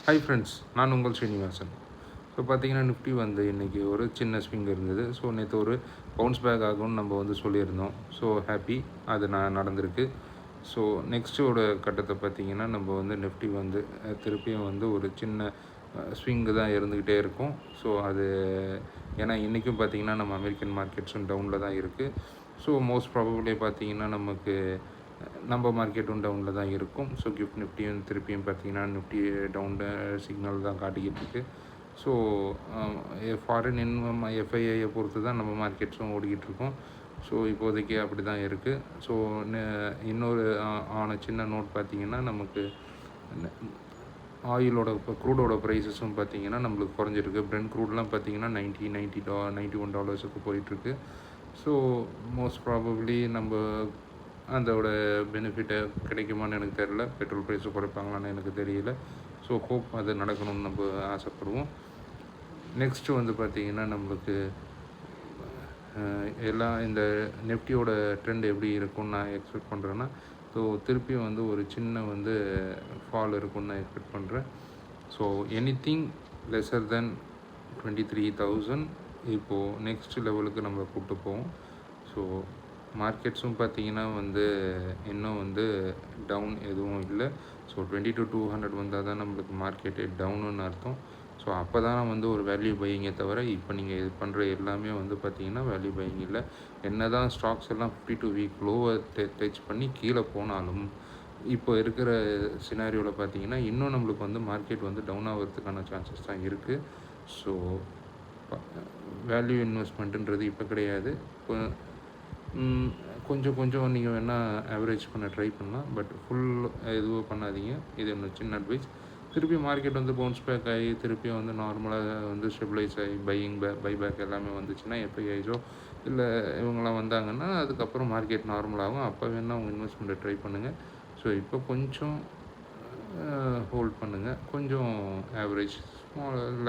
Hi friends, நான் உங்கள் Srinivasan. So பார்த்தீங்கன்னா நிஃப்டி வந்து இன்றைக்கி ஒரு சின்ன ஸ்விங் இருந்தது. ஸோ நேற்று ஒரு பவுன்ஸ் பேக் ஆகும்னு நம்ம வந்து சொல்லியிருந்தோம். ஸோ ஹாப்பி, அது நடந்திருக்கு. ஸோ நெக்ஸ்ட்டோட கட்டத்தை பார்த்திங்கன்னா நம்ம வந்து நிஃப்டி வந்து திருப்பியும் வந்து ஒரு சின்ன ஸ்விங்கு தான் இருந்துக்கிட்டே இருக்கும். ஸோ அது ஏன்னா இன்றைக்கும் பார்த்திங்கன்னா நம்ம அமெரிக்கன் மார்க்கெட்ஸும் டவுனில் தான் இருக்குது. ஸோ மோஸ்ட் ப்ராபபிளி பார்த்திங்கன்னா நமக்கு நம்ம மார்க்கெட்டும் டவுனில் தான் இருக்கும். ஸோ கிஃப்ட் நிஃப்டியும் திருப்பியும் பார்த்திங்கன்னா நிஃப்டி டவுனில் சிக்னல் தான் காட்டிக்கிட்டு இருக்குது. ஸோ ஃபாரின் இன்கம் எஃப்ஐஐயை பொறுத்து தான் நம்ம மார்க்கெட்ஸும் ஓடிக்கிட்டு இருக்கோம். ஸோ இப்போதைக்கு அப்படி தான் இருக்குது. ஸோ இன்னொரு சின்ன நோட் பார்த்திங்கன்னா நமக்கு ஆயிலோட இப்போ க்ரூடோட ப்ரைஸஸும் பார்த்திங்கன்னா நம்மளுக்கு குறைஞ்சிருக்கு. பிரெண்ட் க்ரூட்லாம் பார்த்திங்கன்னா $91 போயிட்டுருக்கு. ஸோ மோஸ்ட் ப்ராபப்ளி நம்ம அதோட பெனிஃபிட்டை கிடைக்குமான்னு எனக்கு தெரியல. பெட்ரோல் ப்ரைஸை குறைப்பாங்களான்னு எனக்கு தெரியல. ஸோ ஹோப் அது நடக்கணும்னு நம்ம ஆசைப்படுவோம். நெக்ஸ்ட்டு வந்து பார்த்திங்கன்னா நம்மளுக்கு எல்லாம் இந்த நிஃப்டியோட ட்ரெண்ட் எப்படி இருக்கும்னு நான் எக்ஸ்பெக்ட் பண்ணுறேன்னா, ஸோ திருப்பியும் வந்து ஒரு சின்ன வந்து ஃபால் இருக்கும்னு நான் எக்ஸ்பெக்ட் பண்ணுறேன். ஸோ எனிதிங் லெஸர் தென் 23,000 இப்போது நெக்ஸ்ட் லெவலுக்கு நம்ம கூப்பிட்டு போவோம். ஸோ மார்க்கெட்ஸும் பார்த்திங்கன்னா வந்து இன்னும் வந்து டவுன் எதுவும் இல்லை. ஸோ 22,200 வந்தால் தான் நம்மளுக்கு மார்க்கெட்டே டவுனுன்னு அர்த்தம். ஸோ அப்போ தான் வந்து ஒரு வேல்யூ பையிங்கே தவிர இப்போ நீங்கள் இது பண்ணுற எல்லாமே வந்து பார்த்திங்கன்னா வேல்யூ பையிங் இல்லை. என்ன தான் ஸ்டாக்ஸ் எல்லாம் 52 வீக் லோவை டச் பண்ணி கீழே போனாலும் இப்போ இருக்கிற சினாரியோவில் பார்த்திங்கன்னா இன்னும் நம்மளுக்கு வந்து மார்க்கெட் வந்து டவுன் ஆகிறதுக்கான சான்சஸ் தான் இருக்குது. ஸோ வேல்யூ இன்வெஸ்ட்மெண்ட்டுன்றது இப்போ கிடையாது. இப்போ கொஞ்சம் நீங்கள் வேணால் ஆவரேஜ் பண்ண ட்ரை பண்ணலாம். பட் ஃபுல் எதுவும் பண்ணாதீங்க. இது என்னோட சின்ன அட்வைஸ். திருப்பி மார்க்கெட் வந்து பவுன்ஸ் பேக் ஆகி திருப்பியும் வந்து நார்மலாக வந்து ஸ்டெபிளைஸ் ஆகி பைபேக் எல்லாமே வந்துச்சுன்னா எஃப்ஐஐஸோ இல்லை இவங்கெல்லாம் வந்தாங்கன்னா அதுக்கப்புறம் மார்க்கெட் நார்மலாகும். அப்போ வேணால் உங்கள் இன்வெஸ்ட்மெண்ட்டை ட்ரை பண்ணுங்கள். ஸோ இப்போ கொஞ்சம் ஹோல்ட் பண்ணுங்கள். கொஞ்சம் ஆவரேஜ்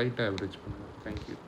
லைட்டாக ஆவரேஜ் பண்ணுங்கள். தேங்க்யூ.